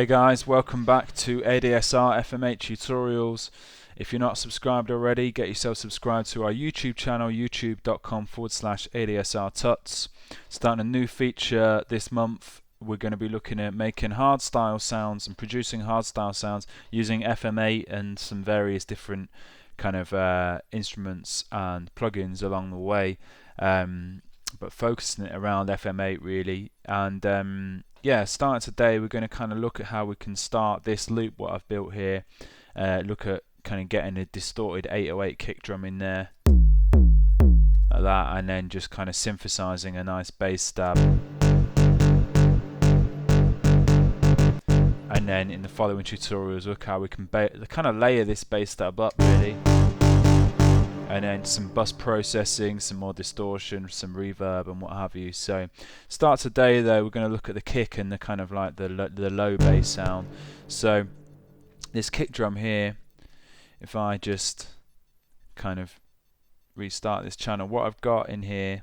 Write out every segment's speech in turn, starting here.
Hey guys, welcome back to ADSR FM8 tutorials. If you're not subscribed already, get yourself subscribed to our YouTube channel, youtube.com/ADSR tuts. Starting a new feature this month, we're going to be looking at making hardstyle sounds and producing hardstyle sounds using FM8 and some various different kind of instruments and plugins along the way, but focusing it around FM8 really. And yeah, starting today, we're going to kind of look at how we can start this loop, what I've built here, look at kind of getting a distorted 808 kick drum in there, like that, and then just kind of synthesizing a nice bass stab. And then in the following tutorials, look how we can kind of layer this bass stab up really. And then some bus processing, some more distortion, some reverb and what have you. So start today though, we're going to look at the kick and the kind of like the low bass sound. So this kick drum here, if I just kind of restart this channel, what I've got in here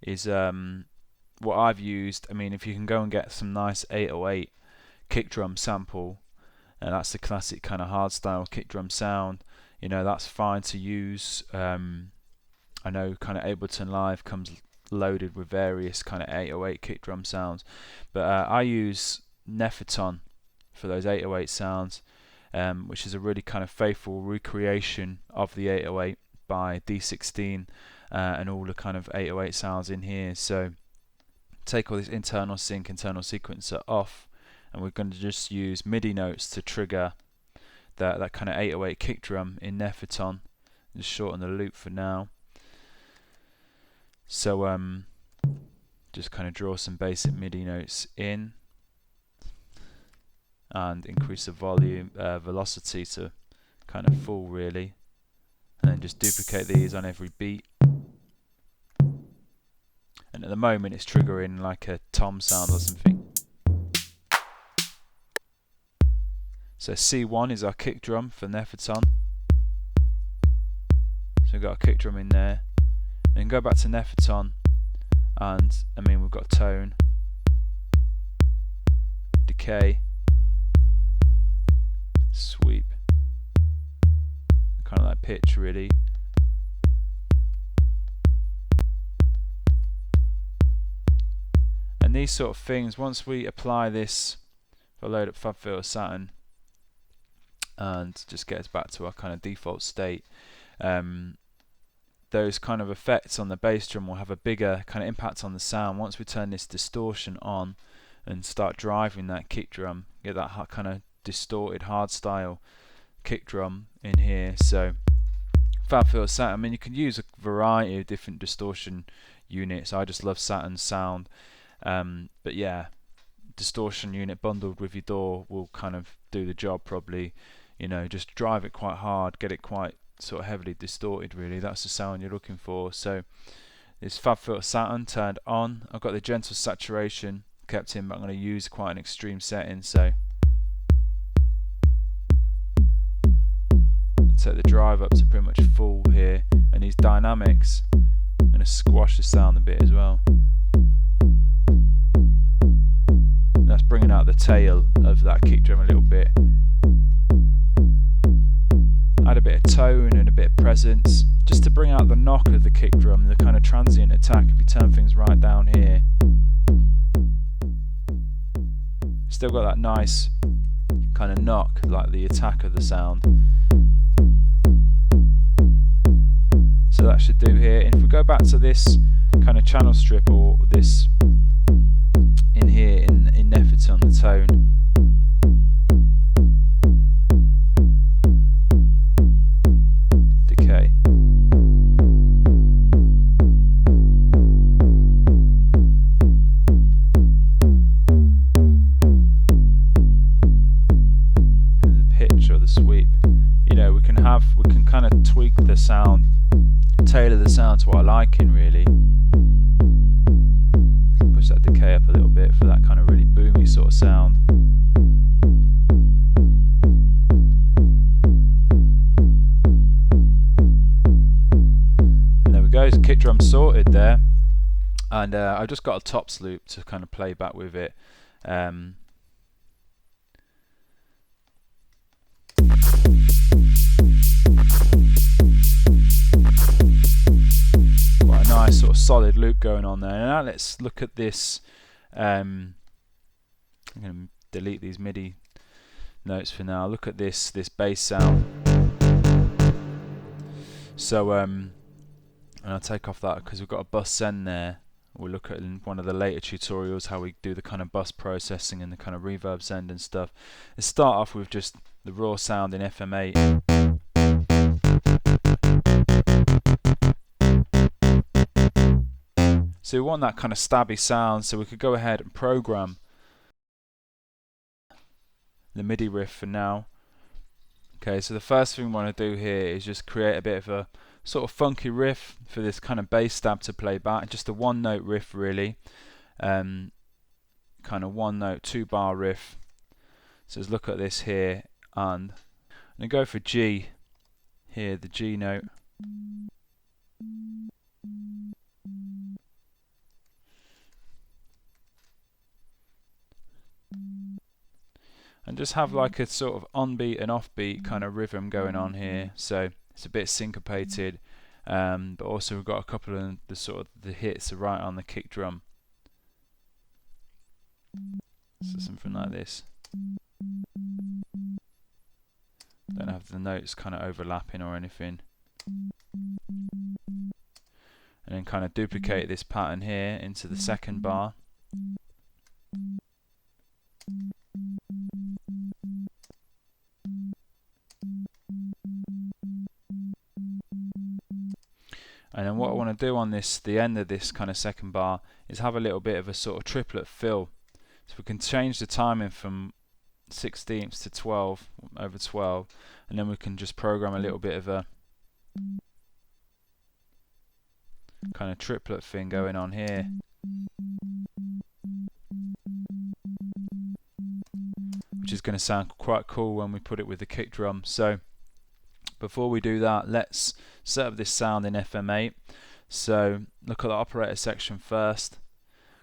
is what I've used. I mean, if you can go and get some nice 808 kick drum sample, and that's the classic kind of hardstyle kick drum sound, you know, that's fine to use. I know kind of Ableton Live comes loaded with various kind of 808 kick drum sounds, but I use Neferton for those 808 sounds, which is a really kind of faithful recreation of the 808 by D16 and all the kind of 808 sounds in here. So take all this internal sync, internal sequencer off, and we're going to just use MIDI notes to trigger that kind of 808 kick drum in Neferton. Just shorten the loop for now. So just kind of draw some basic MIDI notes in and increase the volume, velocity to kind of full really, and then just duplicate these on every beat. And at the moment it's triggering like a tom sound or something. So C1 is our kick drum for Neferton. So we've got a kick drum in there. Then go back to Neferton, and I mean we've got tone, decay, sweep, kind of like pitch really. And these sort of things, once we apply this, if I load up FabFilter Saturn and just get us back to our kind of default state, those kind of effects on the bass drum will have a bigger kind of impact on the sound. Once we turn this distortion on and start driving that kick drum, get that kind of distorted hardstyle kick drum in here. So FabFilter Saturn, I mean you can use a variety of different distortion units. I just love Saturn's sound, but yeah, distortion unit bundled with your DAW will kind of do the job probably. You know, just drive it quite hard, get it quite sort of heavily distorted really. That's the sound you're looking for. So this FabFilter Saturn turned on. I've got the gentle saturation kept in, but I'm going to use quite an extreme setting. So set the drive up to pretty much full here, and these dynamics, I'm going to squash the sound a bit as well. That's bringing out the tail of that kick drum a little bit. Add a bit of tone and a bit of presence, just to bring out the knock of the kick drum, the kind of transient attack. If you turn things right down here, still got that nice kind of knock, like the attack of the sound. So that should do here. And if we go back to this kind of channel strip, or this in here in Neferton, the tone, decay, and the pitch or the sweep, you know, we can kind of tweak the sound, tailor the sound to what I like in really. Push that decay up a little bit for that kind of really boomy sort of sound. And there we go, kick drum sorted there. And I've just got a tops loop to kind of play back with it. Quite a nice sort of solid loop going on there. Now let's look at this. I'm going to delete these MIDI notes for now. Look at this bass sound. So and I'll take off that because we've got a bus send there. We'll look at in one of the later tutorials how we do the kind of bus processing and the kind of reverb send and stuff. Let's start off with just the raw sound in FM8. So we want that kind of stabby sound, so we could go ahead and program the MIDI riff for now. Okay, so the first thing we want to do here is just create a bit of a sort of funky riff for this kind of bass stab to play back. Just a one note riff really, kind of one note 2-bar riff. So let's look at this here, and I'm going to go for G here, the G note. And just have like a sort of on-beat and off-beat kind of rhythm going on here. So it's a bit syncopated, but also we've got a couple of the sort of the hits right on the kick drum. So something like this. Don't have the notes kind of overlapping or anything. And then kind of duplicate this pattern here into the second bar. And then what I want to do on this, the end of this kind of second bar, is have a little bit of a sort of triplet fill. So we can change the timing from 16ths to 12 over 12, and then we can just program a little bit of a kind of triplet thing going on here. Which is going to sound quite cool when we put it with the kick drum. So before we do that, let's set up this sound in FM8. So look at the operator section first.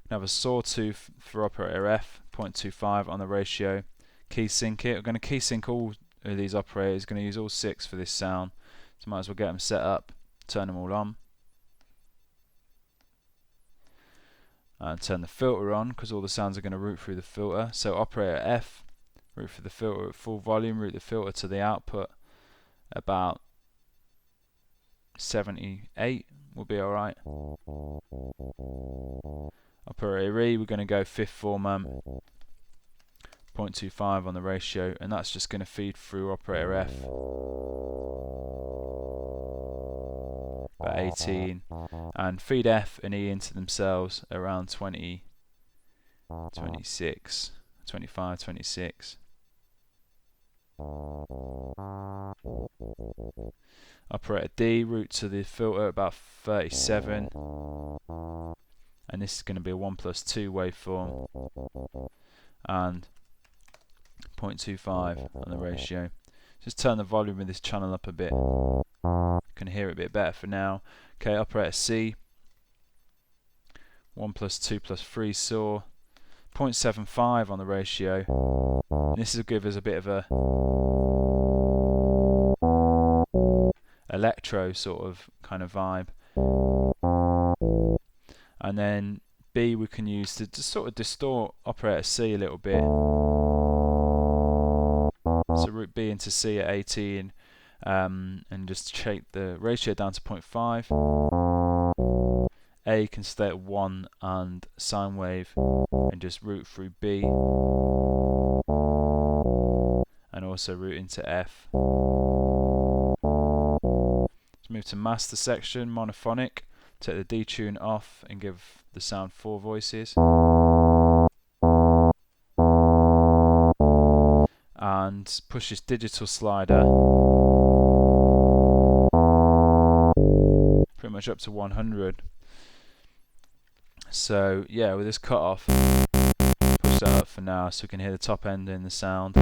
We have a sawtooth for operator F, 0.25 on the ratio. Key sync it. We're going to key sync all of these operators. Going to use all 6 for this sound. So might as well get them set up, turn them all on. And turn the filter on because all the sounds are going to route through the filter. So operator F, route for the filter at full volume, route the filter to the output about 78 will be alright. Operator E, we're going to go 5th form 0.25 on the ratio, and that's just going to feed through operator F about 18, and feed F and E into themselves around 20, 26, 25, 26. Operator D, route to the filter about 37, and this is going to be a 1+2 waveform, and 0.25 on the ratio. Just turn the volume of this channel up a bit. Can hear it a bit better for now. Okay, operator C, 1+2+3 saw, 0.75 on the ratio. And this will give us a bit of a electro sort of kind of vibe. And then B we can use to just sort of distort operator C a little bit. So route B into C at 18, and just shape the ratio down to 0.5. A can stay at 1 and sine wave, and just route through B, and also route into F. Let's move to master section, monophonic. Take the detune off and give the sound 4 voices. And push this digital slider pretty much up to 100. So yeah, with this cut off, push that up for now so we can hear the top end in the sound.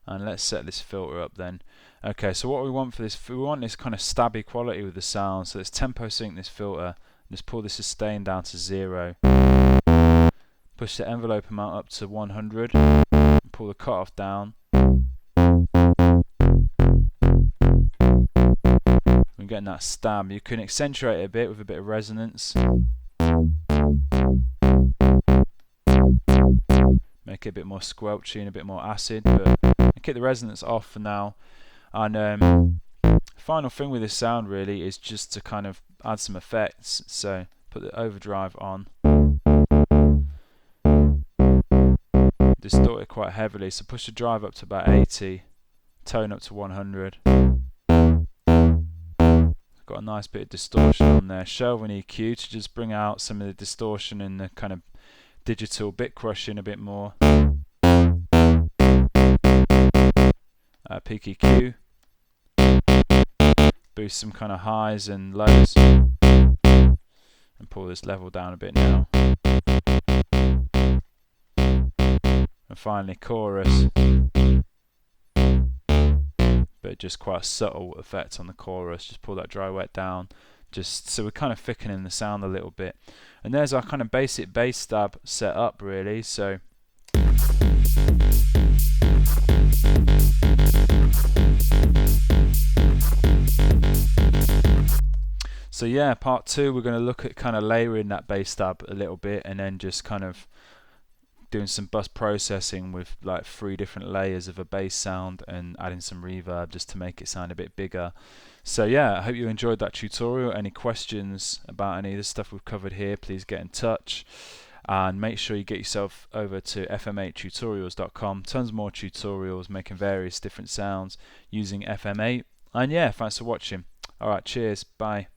And let's set this filter up then. Okay, so what we want for this, we want this kind of stabby quality with the sound. So let's tempo sync this filter and just pull the sustain down to 0. Push the envelope amount up to 100, pull the cutoff down. We're getting that stab. You can accentuate it a bit with a bit of resonance. Make it a bit more squelchy and a bit more acid, but keep the resonance off for now. And final thing with this sound really is just to kind of add some effects. So put the overdrive on, distort it quite heavily, so push the drive up to about 80, tone up to 100. Got a nice bit of distortion on there. Shelve an EQ to just bring out some of the distortion and the kind of digital bit crushing a bit more. Peak EQ. Boost some kind of highs and lows. And pull this level down a bit now. And finally chorus. But just quite a subtle effect on the chorus. Just pull that dry wet down, just so we're kind of thickening the sound a little bit. And there's our kind of basic bass stab set up really. So yeah, part 2 we're going to look at kind of layering that bass stab a little bit, and then just kind of doing some bus processing with like 3 different layers of a bass sound and adding some reverb just to make it sound a bit bigger. So yeah, I hope you enjoyed that tutorial. Any questions about any of the stuff we've covered here, please get in touch, and make sure you get yourself over to fm8tutorials.com. Tons more tutorials making various different sounds using FM8. And yeah, thanks for watching. Alright, cheers, bye.